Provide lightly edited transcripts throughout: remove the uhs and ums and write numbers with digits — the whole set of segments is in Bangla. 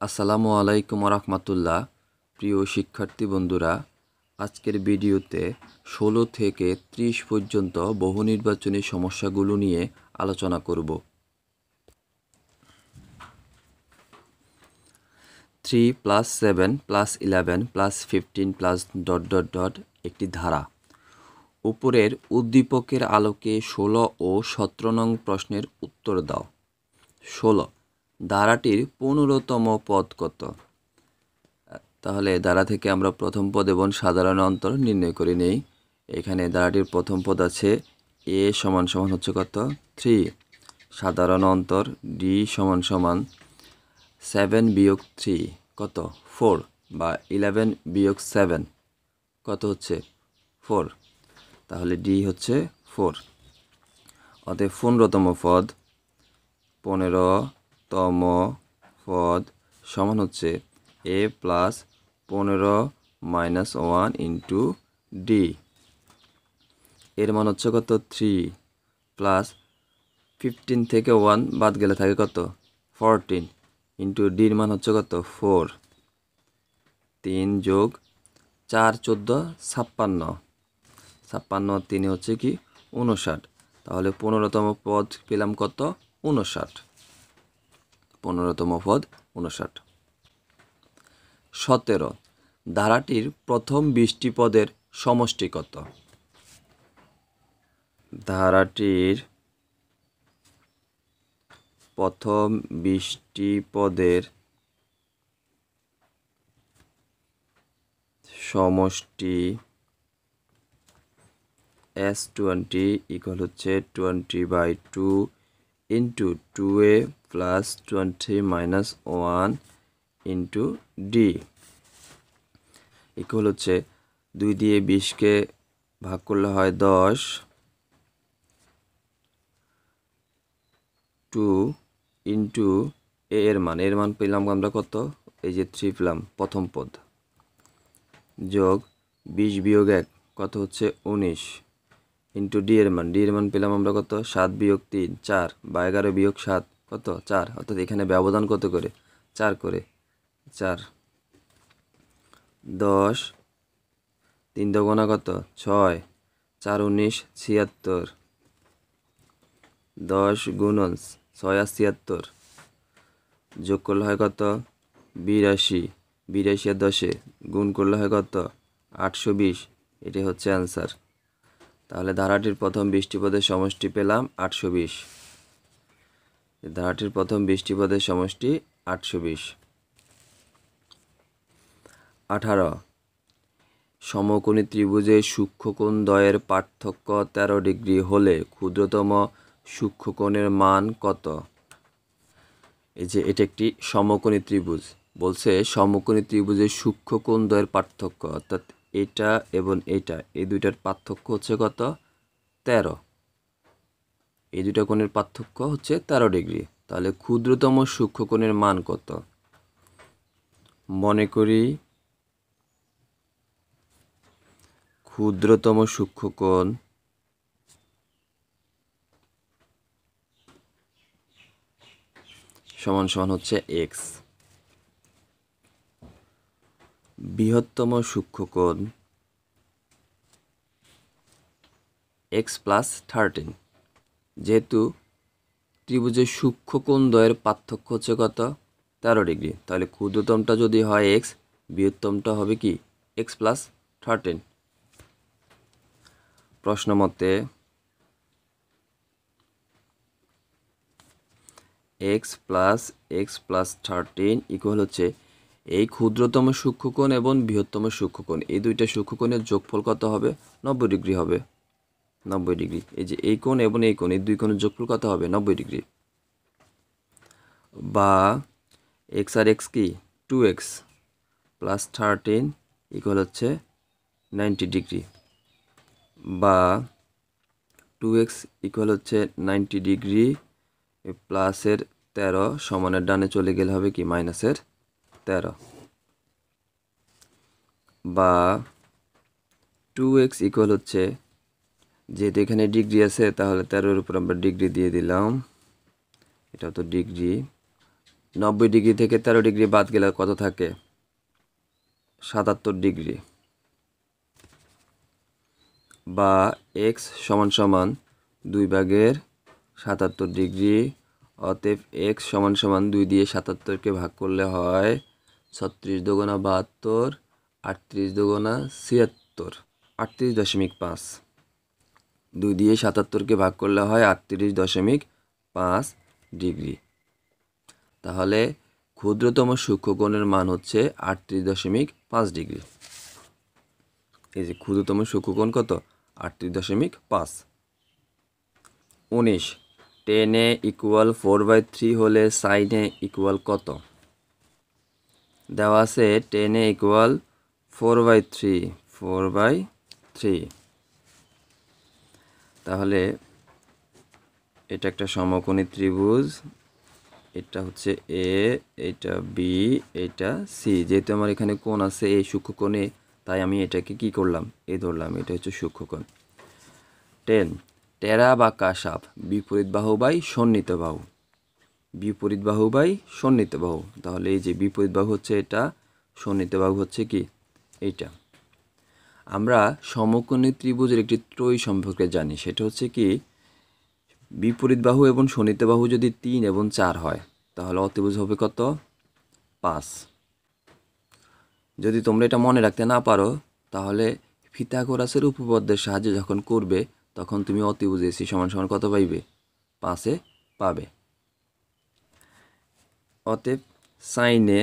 আসসালামু আলাইকুম রহমতুল্লাহ। প্রিয় শিক্ষার্থী বন্ধুরা, আজকের ভিডিওতে 16 থেকে 30 পর্যন্ত বহু নির্বাচনী সমস্যাগুলো নিয়ে আলোচনা করব। 3 + 7 + 11 + 15 ... একটি ধারা। উপরের উদ্দীপকের আলোকে 16 ও 17 নং প্রশ্নের উত্তর দাও। 16, ধারাটির 15তম পদ কত? তাহলে ধারা থেকে আমরা প্রথম পদ এবং সাধারণ অন্তর নির্ণয় করে নেই। এখানে ধারাটির প্রথম পদ আছে a = হচ্ছে কত? 3। সাধারণ অন্তর d = 7 - 3 কত? 4, বা 11 - 7 কত হচ্ছে? 4। তাহলে d হচ্ছে 4। অতএব 15তম পদ 15তম পদ সমান হচ্ছে a + 15 - 1 * d। এর মান হচ্ছে কত? 3 প্লাস 15 থেকে 1 বাদ গেলে থাকে কত? 14 * d এর মান হচ্ছে কত? 4। 3 + 4 = 14, 56। 56 3 হচ্ছে কি? 59। তাহলে 15তম পদ পেলাম কত? 59। 15তম পদ 59। 17, ধারাটির প্রথম 20টি পদের সমষ্টি কত? ধারাটির প্রথম 20টি পদের সমষ্টি S20 = হচ্ছে 20/2 * 2a + 20 - 1 * d ইকুয়াল হচ্ছে 2 দিয়ে 20কে ভাগ করলে হয় 10, 2 * a এর মান পেলাম আমরা কত? এই যে 3 পেলাম প্রথম পদ, যোগ 20 - 1 কত হচ্ছে? 19 * d এর মান পেলাম আমরা কত? 7 - 3 4, বা 11 - 7 কত? 4। অর্থাৎ এখানে ব্যবধান কত করে? 4 করে। 4 10 3 × 2 কত? 6 4 19 76 10 × 6 = 76 যোগ করলে হয় কত? 82 82 আর 10 গুণ করলে হয় কত? 820। এটাই হচ্ছে অ্যান্সার। তাহলে ধারাটির প্রথম 20টি পদের সমষ্টি পেলাম 820। ধারাটির প্রথম 20টি পদের সমষ্টি 820। 18, সমকোণী ত্রিভুজের সূক্ষ্মকোণ দ্বয়ের পার্থক্য 13 ডিগ্রি হলে ক্ষুদ্রতম সূক্ষ্মকোণের মান কত? এই যে এটা একটি সমকোণী ত্রিভুজ, বলছে সমকোণী ত্রিভুজের সূক্ষ্মকোণ দ্বয়ের পার্থক্য, অর্থাৎ এটা এবং এটা, এই দুইটার পার্থক্য হচ্ছে কত? 13। এই দুইটা কোণের পার্থক্য হচ্ছে 13 ডিগ্রি। তাহলে ক্ষুদ্রতম সূক্ষ্মকোণের মান কত? মনে করি ক্ষুদ্রতম সূক্ষ্মকোণ সমান হচ্ছে x। বৃহত্তম সূক্ষ্মকোণ x + 13। যেহেতু ত্রিভুজের সূক্ষ্মকোণ দ্বয়ের পার্থক্য হচ্ছে কত? 13 ডিগ্রি। তাহলে ক্ষুদ্রতমটা যদি হয় x, বৃহত্তমটা হবে কি? x + 13। প্রশ্ন মতে x + 13 ইকুয়াল হচ্ছে এই ক্ষুদ্রতম সূক্ষ্মকোণ এবং বৃহত্তম সূক্ষ্মকোণ, এই দুইটা সূক্ষ্মকোণের যোগফল কত হবে? 90 ডিগ্রি হবে। 90 ডিগ্রি। এই যে এই কোণ এবং এই কোণ, এই দুই কোণের যোগফল কত হবে? 90 ডিগ্রি। বা x আর x কি? 2x + 13 ইকুয়াল হচ্ছে 90 ডিগ্রি। বা 2x ইকুয়াল হচ্ছে 90 ডিগ্রি প্লাসের 13 সমানের ডানে চলে গেলে হবে কি? মাইনাসের 13। বা 2x ইকুয়াল হচ্ছে, যেহেতু এখানে ডিগ্রি আছে তাহলে 13-এর উপর আমরা ডিগ্রি দিয়ে দিলাম, এটা তো ডিগ্রি, 90 ডিগ্রি থেকে 13 ডিগ্রি বাদ গেলে কত থাকে? 77 ডিগ্রি। বা x সমান সমান 2/77 ডিগ্রি। অতএব x সমান সমান 2 দিয়ে 77কে ভাগ করলে হয় 36 দুগুণা 72, 38 দুগুণা 76, 38.5। 2 দিয়ে 77কে ভাগ করলে হয় 38.5 ডিগ্রি। তাহলে ক্ষুদ্রতম সূক্ষ্মকোণের মান হচ্ছে 38.5 ডিগ্রি। এই যে ক্ষুদ্রতম সূক্ষ্মকোণ কত? 38.5। 19 tan a = 4/3 হলে sin a ইকুয়াল কত? দেওয়া আছে tan a = 4/3। তাহলে এটা একটা সমকোণী ত্রিভুজ, এটা হচ্ছে এ, এটা বি, এটা সি। যেহেতু আমার এখানে কোণ আছে এই সূক্ষ্মকোণে, তাই আমি এটাকে কি করলাম? এ ধরলাম, এটা হচ্ছে সূক্ষ্মকোণ। 10 টেরা বা কাসাব বিপরীত বাহু বাই সন্নিহিত বাহু। বিপরীত বাহু বাই সন্নিহিত বাহু। তাহলে এই যে বিপরীত বাহু হচ্ছে এটা, সন্নিহিত বাহু হচ্ছে কি? এইটা। আমরা সমকোণী ত্রিভুজের একটি ত্রয়ী সম্পর্কে জানি, সেটা হচ্ছে কি? বিপরীত বাহু এবং সন্নিহিত বাহু যদি 3 এবং 4 হয়, তাহলে অতিভুজ হবে কত? 5। যদি তোমরা এটা মনে রাখতে না পারো, তাহলে পিথাগোরাসের উপপাদ্যের সাহায্যে যখন করবে, তখন তুমি অতিভুজ AC সমান সমান কত পাইবে? 5 পাবে। অতএব সাইনে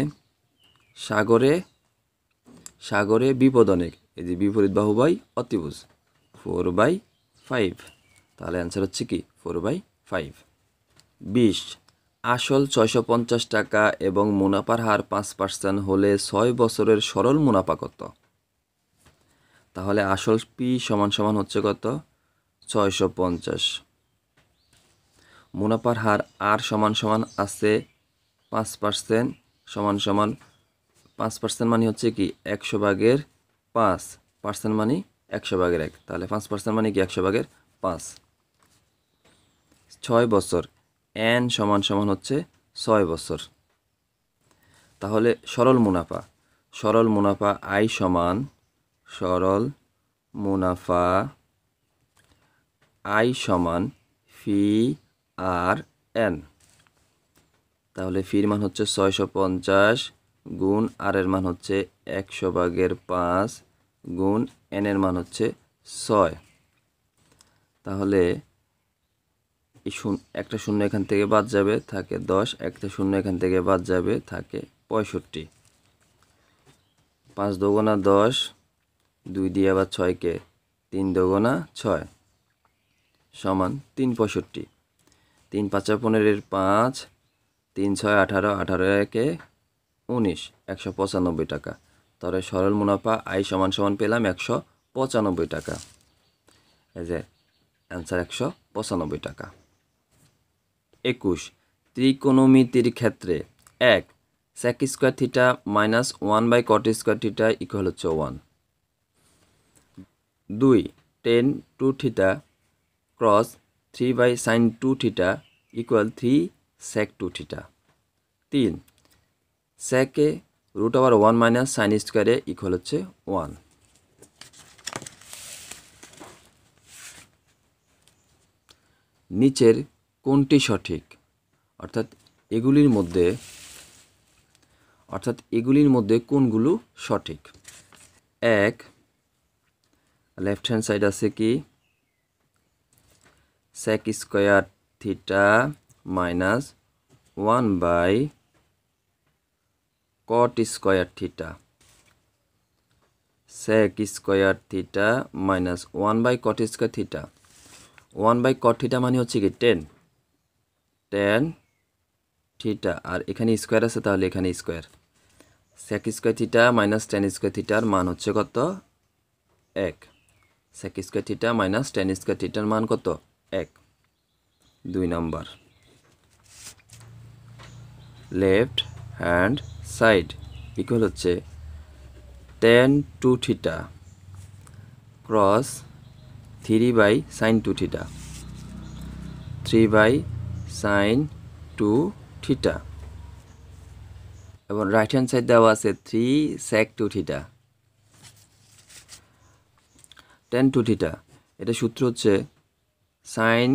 সাগরে বিপদ অনেক, এই যে বিপরীত বাহু বাই অতিভুজ 4/5। তাহলে অ্যান্সার হচ্ছে কি? 4/5। 20 আসল 650 টাকা এবং মুনাফার হার 5% হলে 6 বছরের সরল মুনাফা কত? তাহলে আসল পি সমান সমান হচ্ছে কত? 650। মুনাফার হার আর সমান সমান আছে 5% সমান সমান 5% মানে হচ্ছে কি? 100/5% মানে 100/1। তাহলে 5% মানে কি? 100/5। 6 বছর n সমান সমান হচ্ছে 6 বছর। তাহলে সরল মুনাফা আই সমান ফি আর এন। তাহলে ফির মান হচ্ছে 650 গুণ আর এর মান হচ্ছে 100/5 গুণ এন এর মান হচ্ছে 6। তাহলে একটা শূন্য এখান থেকে বাদ যাবে, থাকে 10। একটা শূন্য এখান থেকে বাদ যাবে, থাকে 65। 5 দুগুণা 10, 2 দিয়ে আবার 6কে 3 দুগুণা 6 সমান 365। 3 5 15 5, 3 6 18, 18 1 19, 195 টাকা। তাহলে সরল মুনাফা আই সমান সমান পেলাম 195 টাকা। এই যে অ্যান্সার 195 টাকা। 21 ত্রিকোণমিতির ক্ষেত্রে 1 sec square theta minus 1/cot square theta equal হচ্ছে 1। 2 tan 2 theta cross 3/sin 2 theta equal 3 sec 2 theta. 3 sec A √1 minus sine স্কয়ারে equal হচ্ছে 1। নিচের কোনটি সঠিক? অর্থাৎ এগুলির মধ্যে কোনগুলো সঠিক? 1 লেফট হ্যান্ড সাইড আছে কি? sec square theta minus 1/cot square theta. sec square theta minus 1/cot square theta. 1/cot theta মানে হচ্ছে কি? tan থিটা, আর এখানে স্কয়ার আছে, তাহলে এখানে square. sec square theta minus tan square থিটার মান হচ্ছে কত? 1। sec square theta minus tan square থিটার মান কত? 1। 2 নম্বর লেফট হ্যান্ড সাইড ইকুয়াল হচ্ছে tan 2 theta cross 3/sin 2 theta, 3/sin 2 theta. এবং রাইট হ্যান্ড সাইড দেওয়া আছে 3 sec 2 থিটা, tan 2 থিটা। এটা সূত্র হচ্ছে sin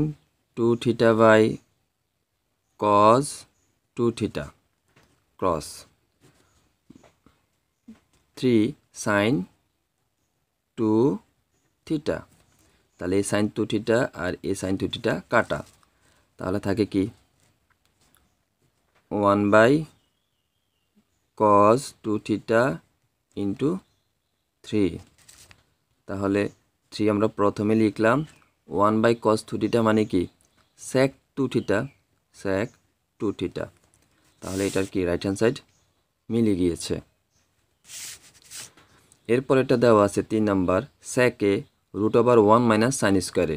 2 theta by cos 2 theta cross 3 sin 2 theta. তাহলে এই sin 2 থিটা আর এই sin 2 থিটা কাটা, তাহলে থাকে কি 1 বাই cos 2 থিটা ইন্টু 3। তাহলে 3 আমরা প্রথমে লিখলাম, 1 বাই cos 2 থিটা মানে কি sec 2 থিটা, sec 2 থিটা। তাহলে এটার কি রাইট হ্যান্ড সাইড মিলে গিয়েছে। এরপর এটা দেওয়া আছে 3 number, sec A √1 minus sine স্কোয়ারে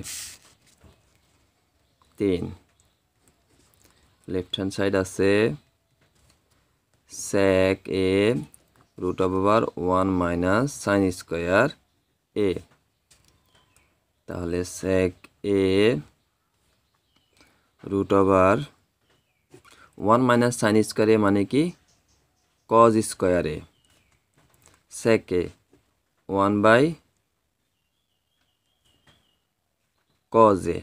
3। লেফট হ্যান্ড সাইড আছে sec A √1 minus sine square এ। তাহলে sec এ √1 মাইনাস সাইন স্কোয়ারে মানে কি cos স্কোয়ারে, sec A 1 by cos A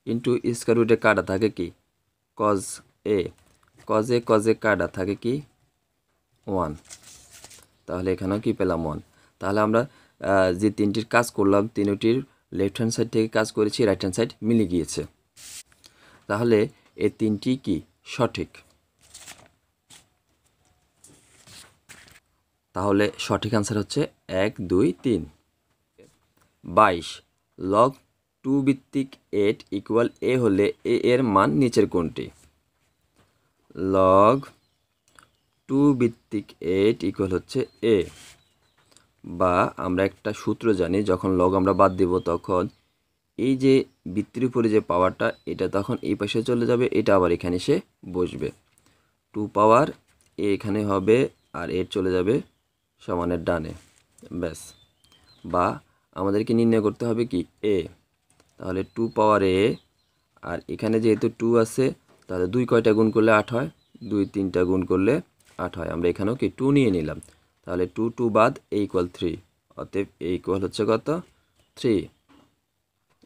into square রুটে কাটা থাকে কি cos এ, cos এ কাটা থাকে কি 1। তাহলে এখানেও কি পেলাম 1। তাহলে আমরা যে তিনটির কাজ করলাম তিনটির লেফট হ্যান্ড সাইড থেকে কাজ করেছি, রাইট হ্যান্ড সাইড মিলে গিয়েছে। তাহলে এই তিনটি কি সঠিক। তাহলে সঠিক আনসার হচ্ছে 1 2 3। 22 log 2 ভিত্তিক 8 ইকুয়াল a হলে a এর মান নিচের কোনটি। log 2 ভিত্তিক 8 ইকুয়াল হচ্ছে a, বা আমরা একটা সূত্র জানি, যখন লগ আমরা বাদ দেব তখন এই যে ভিত্তির উপরে যে পাওয়ারটা এটা তখন এই পাশে চলে যাবে, এটা আবার এখানে এসে বসবে। 2 পাওয়ার a এখানে হবে আর এর চলে যাবে সমানের ডানে, ব্যাস। বা আমাদেরকে নির্ণয় করতে হবে কি a, তাহলে 2 পাওয়ার a, আর এখানে যেহেতু 2 আছে তাহলে 2 কয়টা গুণ করলে 8 হয়, 2 3টা গুণ করলে 8 হয়। আমরা এখানেও কি 2 নিয়ে নিলাম, তাহলে 2 2 বাদ a ইকুয়াল 3, অতএব a ইকুয়াল হচ্ছে কত 3।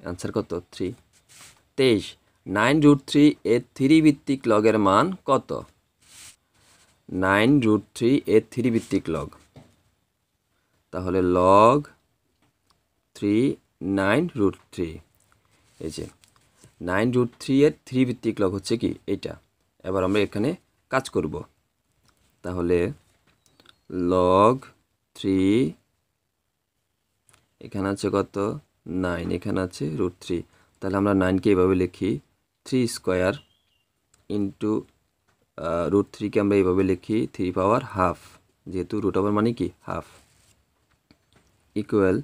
অ্যান্সার কত 3। 23 9√3 এর 3 ভিত্তিক লগের মান কত। 9√3 এর 3 ভিত্তিক লগ, তাহলে লগ 3 9√3। এই যে 9√3 এর 3 ভিত্তিক লগ হচ্ছে কি এটা। এবার আমরা এখানে কাজ করব, তাহলে লগ 3 এখানে আছে কত 9, এখানে আছে √3। তাহলে আমরা 9কে এভাবে লিখি 3 স্কোয়ার ইন্টু √3কে আমরা এইভাবে লিখি 3 পাওয়ার হাফ, যেহেতু রুট ওভার মানে কি হাফ, ইকুয়াল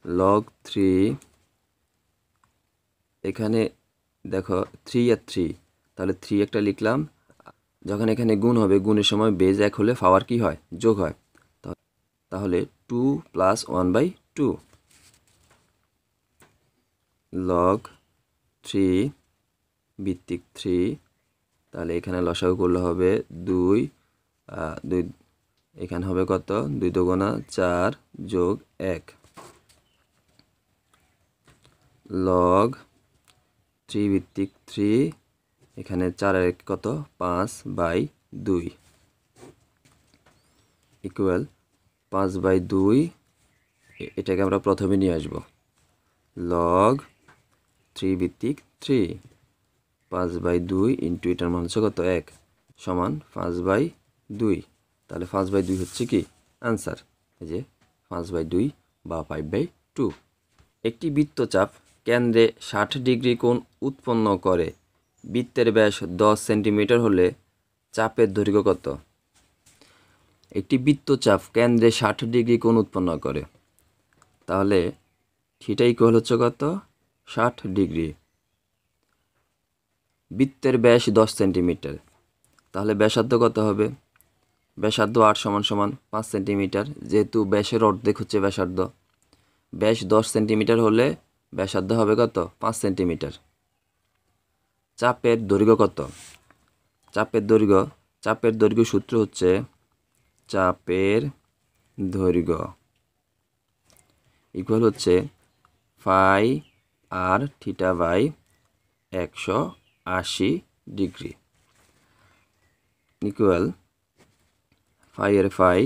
লগ 3। এখানে দেখো 3 আর 3, তাহলে 3 একটা লিখলাম, যখন এখানে গুণ হবে গুণের সময় বেজ 1 হলে পাওয়ার কি হয় যোগ হয়, তাহলে 2 + 1/2 লগ 3 ভিত্তিক 3। তাহলে এখানে লসাগু করলে হবে 2 2, এখানে হবে কত 2 দুগুণা 4 যোগ 1 লগ 3 ভিত্তিক 3। এখানে 4 আর 1 কত 5/2 ইকুয়াল 5/2। এটাকে আমরা প্রথমে নিয়ে আসব, লগ 3 ভিত্তিক 3 5/2 ইন্টু এটার মান হচ্ছে কত 1 সমান 5/2। তাহলে 5/2 হচ্ছে কি আনসার, এই যে 5/2 বা 5/2। একটি বৃত্তচাপ কেন্দ্রে 60 ডিগ্রি কোণ উৎপন্ন করে, বৃত্তের ব্যাস 10 সেন্টিমিটার হলে চাপের দৈর্ঘ্য কত। একটি বৃত্তচাপ কেন্দ্রে 60 ডিগ্রি কোণ উৎপন্ন করে, তাহলে থিটা ইকুয়াল হচ্ছে কত 60 ডিগ্রি। বৃত্তের ব্যাস 10 সেন্টিমিটার, তাহলে ব্যাসার্ধ কত হবে, ব্যাসার্ধ 8 = 5 সেন্টিমিটার, যেহেতু ব্যাসের অর্ধেক হচ্ছে ব্যাসার্ধ, ব্যাস 10 সেন্টিমিটার হলে ব্যাসার্ধ হবে কত 5 সেন্টিমিটার। চাপের দৈর্ঘ্য কত, চাপের দৈর্ঘ্য চাপের দৈর্ঘ্য সূত্র হচ্ছে চাপের দৈর্ঘ্য ইকুয়াল হচ্ছে phi r theta by 180 degree equal phi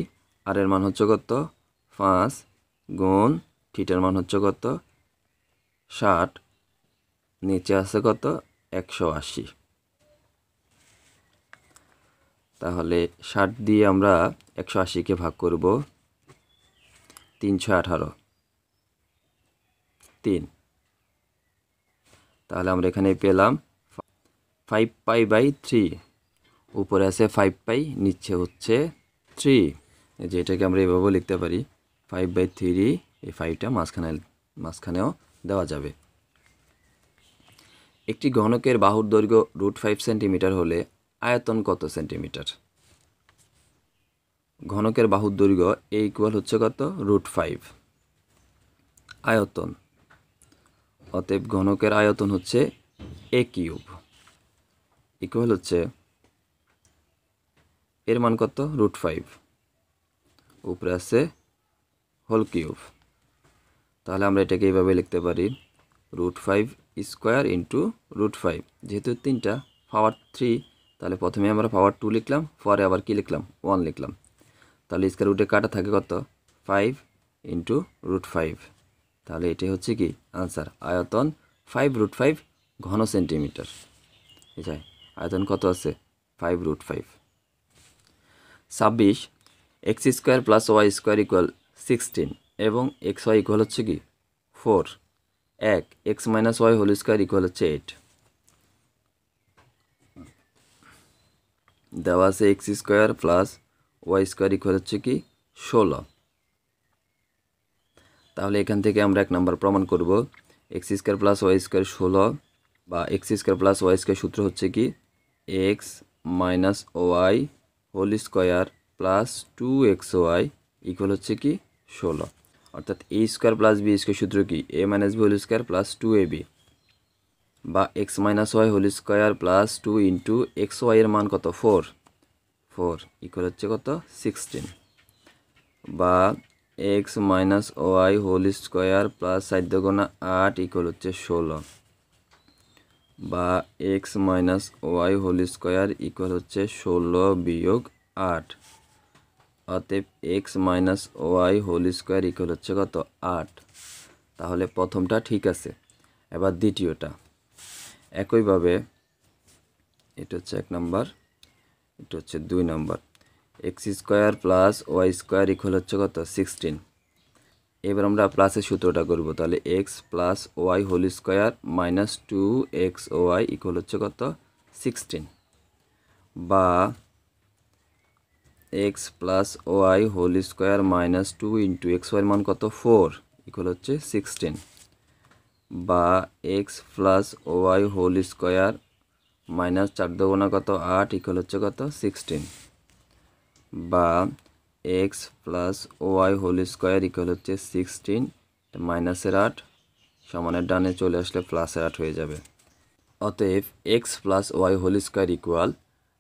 r এর মান হচ্ছে কত 5 গুণ থিটার মান হচ্ছে কত 60 নিচে আছে কত 180 তাহলে 60 দিয়ে আমরা 180কে ভাগ করব 318 3 তাহলে আমরা এখানে পেলাম 5 পাই বাই 3 উপরে আছে 5 পাই নিচে হচ্ছে 3 যেটাকে আমরা এভাবে লিখতে পারি 5/3 এই 5টা মাঝখানেও দেওয়া যাবে একটি ঘনকের বাহুর দৈর্ঘ্য √5 সেন্টিমিটার হলে আয়তন কত সেন্টিমিটার ঘনকের বাহুর দৈর্ঘ্য এ ইকুয়াল হচ্ছে কত √5 আয়তন অতএব ঘনকের আয়তন হচ্ছে a কিউব ইকুয়াল হচ্ছে এর মান কত √5 উপরে আছে হোল কিউব তাহলে আমরা এটাকে এইভাবে লিখতে পারি √5 স্কয়ার ইন্টু √5 যেহেতু তিনটা পাওয়ার 3 তাহলে প্রথমে আমরা পাওয়ার 2 লিখলাম পরে আবার কি লিখলাম 1 লিখলাম তাহলে স্কয়ার রুটে কাটা থাকে কত 5 ইন্টু √5 তাহলে এটাই হচ্ছে কি आंसर আয়তন 5√5 ঘন সেন্টিমিটার এই আয়তন কত আছে 5√5 26 x square plus y square equal 16 এবং xy ইকুয়াল হচ্ছে কি 4 1 x minus y whole square equal হচ্ছে 8 দেওয়া আছে x square plus y square equal হচ্ছে কি 16 তাহলে এখান থেকে আমরা এক নাম্বার প্রমাণ করব x square plus y square 16 বা x square plus y square সূত্র হচ্ছে কি x minus y whole square plus 2xy equal হচ্ছে কি 16 অর্থাৎ a square plus b square সূত্র কি a minus b whole square plus 2ab বা x minus y whole square plus 2 into xy এর মান কত 4 ইকুয়াল হচ্ছে কত 16 বা x minus y whole square plus 4 দুগুণা 8 ইকুয়াল হচ্ছে 16 বা x minus y whole square equal হচ্ছে 16 বিয়োগ 8 অতএব x minus y whole square equal হচ্ছে কত 8 তাহলে প্রথমটা ঠিক আছে এবার দ্বিতীয়টা একইভাবে এটা হচ্ছে 1 নাম্বার এটা হচ্ছে 2 number x square plus y square equal হচ্ছে কত 16 এবার আমরা প্লাসের সূত্রটা করব তাহলে x plus y whole square minus 2xy equal হচ্ছে কত 16 বা x plus y whole square minus 2 into xy এর মান কত 4 ইকুয়াল হচ্ছে 16 বা x plus y whole square minus 4 দুগুণা কত 8 ইকুয়াল হচ্ছে কত 16 বা x plus y whole square equal হচ্ছে 16 মাইনাসের 8 সমানের ডানে চলে আসলে প্লাসের 8 হয়ে যাবে অতএব x plus y whole square equal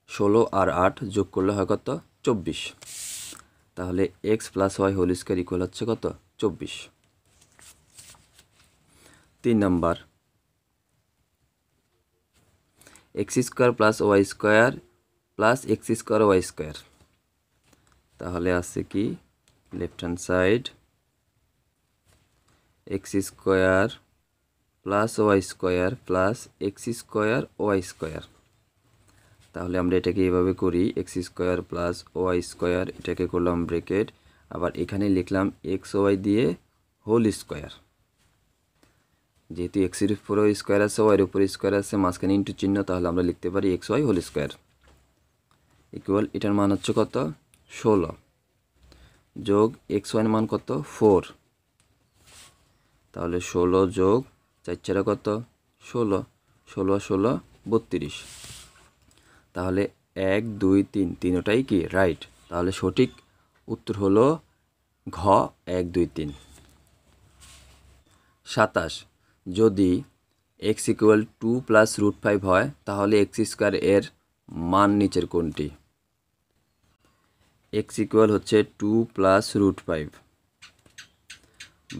16 আর 8 যোগ করলে হয় কত 24 তাহলে x plus y whole square equal হচ্ছে কত 24 3 number x square plus y square plus x square y square তাহলে আছে কি left hand side x square plus y square plus x square y square তাহলে আমরা এটাকে এইভাবে করি x square plus y square এটাকে করলাম ব্র্যাকেট আবার এখানে লিখলাম xy দিয়ে হোল স্কয়ার যেহেতু x এর উপরে স্কয়ার আছে y এর উপরে স্কয়ার আছে মাঝখানে ইনটু চিহ্ন তাহলে আমরা লিখতে পারি xy হোল স্কয়ার ইকুয়াল এটার মান হচ্ছে কত 16 যোগ xy এর মান কত 4 তাহলে 16 যোগ 4 4 কত 16 16 16 32 তাহলে 1 2 3 তিনটাই কি রাইট তাহলে সঠিক উত্তর হলো ঘ 1 2 3 27 যদি x = 2 + √5 হয় তাহলে x স্কয়ার এর মান নিচের কোনটি এক্স ইকুয়াল হচ্ছে 2 প্লাস রুট 5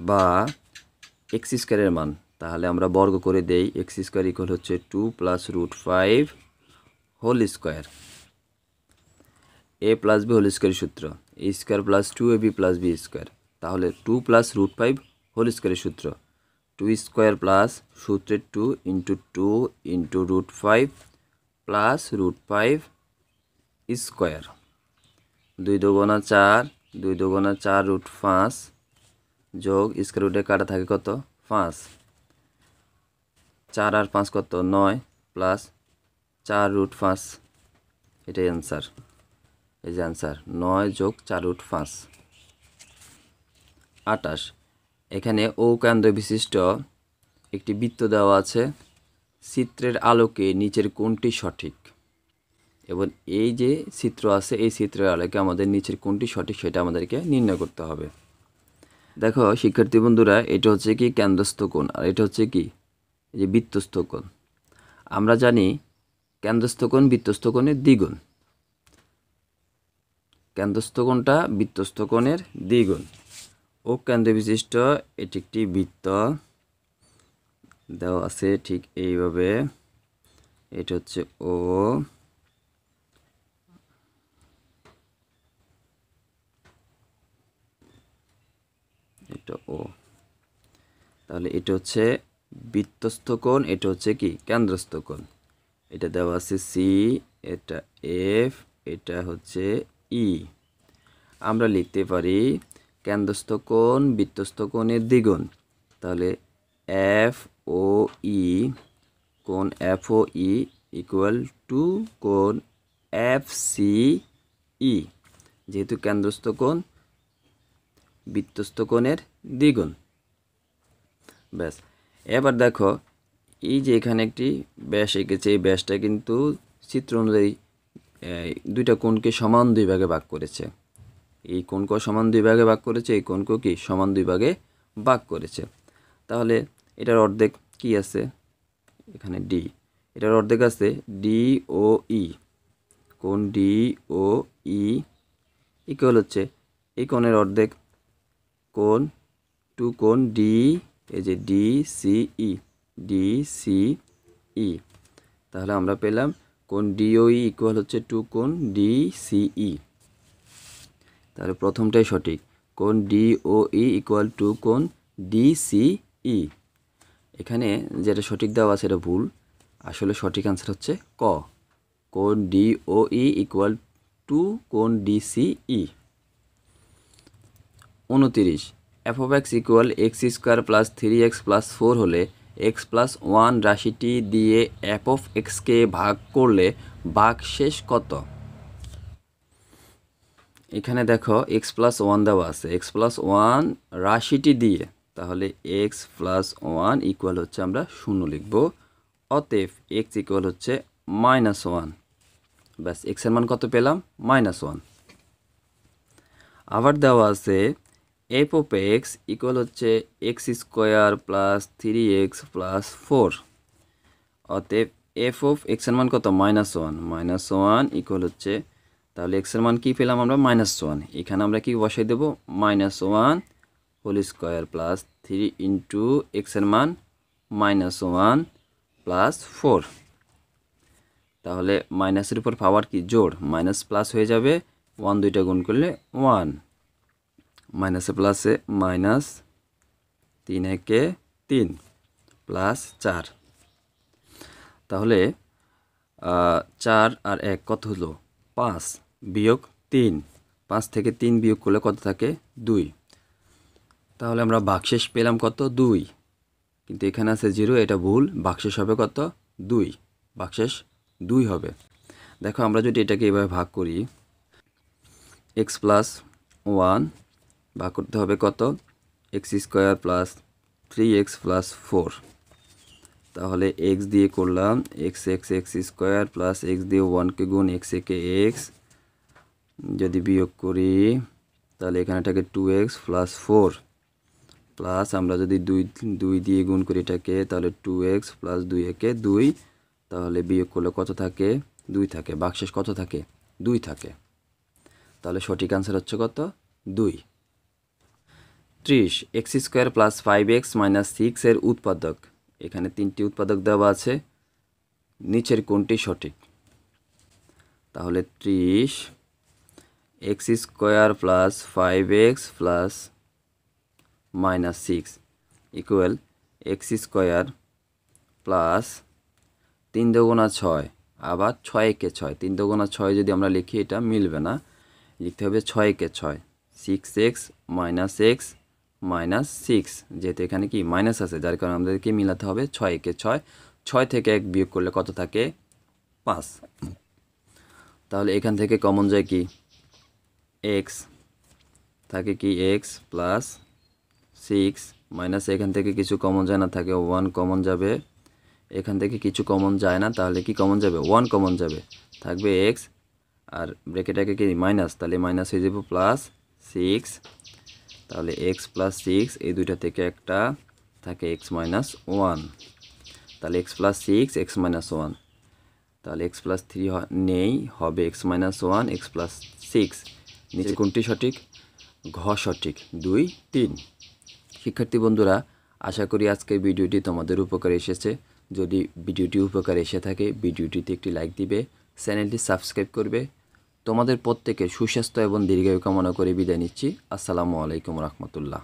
বা এক্স স্কোয়ারের মান, তাহলে আমরা বর্গ করে দেই। এক্স স্কোয়ার ইকুয়াল হচ্ছে 2 plus root 5 whole square, a plus b whole square সূত্র, a square plus 2ab plus b square. তাহলে 2 প্লাস রুট 5 হোল স্কোয়ারের সূত্র 2 স্কোয়ার প্লাস সূত্রের 2 into root 5 plus root 5 square, 2 দুগুণা 4, 2 দুগুণা 4 রুট 5 যোগ স্কোয়ার রুটে কাটা থাকে কত 5, 4 আর 5 কত 9 প্লাস 4 রুট 5, এটাই অ্যান্সার। এই যে অ্যান্সার 9 যোগ 4 রুট 5 28। এখানে ঔকেন্দ্র বিশিষ্ট একটি বৃত্ত দেওয়া আছে, চিত্রের আলোকে নিচের কোনটি সঠিক, এবং এই যে চিত্র আছে এই চিত্রের আলোকে আমাদের নিচের কোনটি সঠিক সেটা আমাদেরকে নির্ণয় করতে হবে। দেখো শিক্ষার্থী বন্ধুরা, এটা হচ্ছে কি কেন্দ্রস্থ কোণ, আর এটা হচ্ছে কি এই যে বৃত্তস্থ কোণ। আমরা জানি কেন্দ্রস্থ কোণ বৃত্তস্থ কোণের দ্বিগুণ, কেন্দ্রস্থ কোণটা বৃত্তস্থ কোণের দ্বিগুণ। ও কেন্দ্র বিশিষ্ট এটি একটি বৃত্ত দেওয়া আছে ঠিক এইভাবে, এটা হচ্ছে ও, এটা ও, তাহলে এটা হচ্ছে বৃত্তস্থ কোণ, এটা হচ্ছে কি কেন্দ্রস্থ কোণ। এটা দেওয়া আছে সি, এটা এফ, এটা হচ্ছে ই। আমরা লিখতে পারি কেন্দ্রস্থ কোণ বৃত্তস্থ কোণের দ্বিগুণ, তাহলে এফ ও ই, কোণ F O E equal to কোণ এফ সি ই, যেহেতু কেন্দ্রস্থ কোণ বৃত্তস্থ কোণের দ্বিগুণ। ব্যাস, এবার দেখো এই যে এখানে একটি ব্যাস এঁকেছে, এই ব্যাসটা কিন্তু চিত্র অনুযায়ী দুইটা কোণকে সমান দুই ভাগে ভাগ করেছে। এই কোণকে সমান দুই ভাগে ভাগ করেছে, এই কোণকে কি সমান দুই ভাগে ভাগ করেছে। তাহলে এটার অর্ধেক কি আছে এখানে ডি, এটার অর্ধেক আছে ডি ও ই, কোণ ডি ও ই ইকুয়াল হচ্ছে এই কোণের অর্ধেক কোণ টু কোণ ডি, এই যে D C E, D C E. তাহলে আমরা পেলাম কোণ ডিওই ইকুয়াল হচ্ছে টু কোণ ডি সি ই। তাহলে প্রথমটাই সঠিক, কোণ ডিওই ইকুয়াল টু কোণ ডি সি ই। এখানে যেটা সঠিক দেওয়া আছে এটা ভুল, আসলে সঠিক অ্যান্সার হচ্ছে ক, কোণ ডিওই ইকুয়াল টু কোণ D C E. 29, f of x equal x square plus 3x plus 4 হলে এক্স প্লাস 1 রাশিটি দিয়ে এফ অফ এক্সকে ভাগ করলে ভাগশেষ কত। এখানে দেখো এক্স প্লাস 1 দেওয়া আছে, এক্স প্লাস 1 রাশিটি দিয়ে, তাহলে এক্স প্লাস 1 ইকুয়াল হচ্ছে আমরা 0 লিখব। অতএব এক্স ইকুয়াল হচ্ছে -1। ব্যাস, এক্সের মান কত পেলাম -1। আবার দেওয়া আছে এফ অফ এক্স ইকুয়াল হচ্ছে x square plus 3x plus 4। অতএব এফ অফ এক্সের মান কত -1 ইকুয়াল হচ্ছে, তাহলে এক্সের মান কি পেলাম আমরা -1। এখানে আমরা কি বসাই দেব -1 হোল স্কোয়ার প্লাস 3 ইন্টু এক্সের মান -1 প্লাস 4। তাহলে মাইনাসের উপর পাওয়ার কি জোড়, মাইনাস প্লাস হয়ে যাবে, 1 দুইটা গুণ করলে 1, মাইনাসে প্লাসে মাইনাস, 3 একে 3 প্লাস 4। তাহলে 4 আর 1 কত হলো 5 বিয়োগ 3, 5 থেকে 3 বিয়োগ করলে কত থাকে 2। তাহলে আমরা ভাগশেষ পেলাম কত 2, কিন্তু এখানে আছে 0, এটা ভুল, ভাগশেষ হবে কত 2, ভাগশেষ 2 হবে। দেখো আমরা যদি এটাকে এভাবে ভাগ করি, এক্স প্লাস 1 ভাগ করতে হবে কত x square plus 3x plus 4। তাহলে এক্স দিয়ে করলাম এক্স স্কোয়ার প্লাস এক্স দিয়ে 1কে গুণ এক্স একে এক্স, যদি বিয়োগ করি তাহলে এখানে থাকে 2x প্লাস 4 প্লাস আমরা যদি 2 দিয়ে গুণ করি এটাকে, তাহলে 2x প্লাস 2 একে 2, তাহলে বিয়োগ করলে কত থাকে 2 থাকে, ভাগশেষ কত থাকে 2 থাকে। তাহলে সঠিক আনসার হচ্ছে কত 2। 30 x square plus 5x minus 6 এর উৎপাদক। এখানে 3টি উৎপাদক দেওয়া আছে, নিচের কোনটি সঠিক? তাহলে 30 x square plus 5x plus minus 6 equal x square plus 3 দুগুণা 6 আবার 6 একে 6, 3 দুগুণা 6 যদি আমরা লিখি এটা মিলবে না, লিখতে হবে 6 একে 6, 6x মাইনাস এক্স মাইনাস 6, যেহেতু এখানে কি মাইনাস আছে যার কারণে আমাদেরকে মিলাতে হবে 6 একে 6, 6 থেকে 1 বিয়োগ করলে কত থাকে 5। তাহলে এখান থেকে কমন যায় কি x থাকে কি x প্লাস 6 মাইনাস এখান থেকে কিছু কমন যায় না, থাকে 1 কমন যাবে, এখান থেকে কিছু কমন যায় না, তাহলে কি কমন যাবে 1 কমন যাবে, থাকবে x আর ব্র্যাকেটটাকে কি মাইনাস, তাহলে মাইনাস হয়ে যাবে প্লাস 6, তাহলে x প্লাস 6 এই দুইটা থেকে একটা থাকে x মাইনাস 1, তাহলে x প্লাস 6 x মাইনাস 1, তাহলে x প্লাস 3 নেই, হবে x মাইনাস 1 x প্লাস 6। নিচে কোনটি সঠিক? ঘ সঠিক 2 3। শিক্ষার্থী বন্ধুরা, আশা করি আজকের ভিডিওটি তোমাদের উপকারে এসেছে। যদি ভিডিওটি উপকারে এসে থাকে ভিডিওটিতে একটি লাইক দিবে, চ্যানেলটি সাবস্ক্রাইব করবে। তোমাদের প্রত্যেকের সুস্বাস্থ্য এবং দীর্ঘায়ু কামনা করে বিদায় নিচ্ছি। আসসালামু আলাইকুম রহমতুল্লাহ।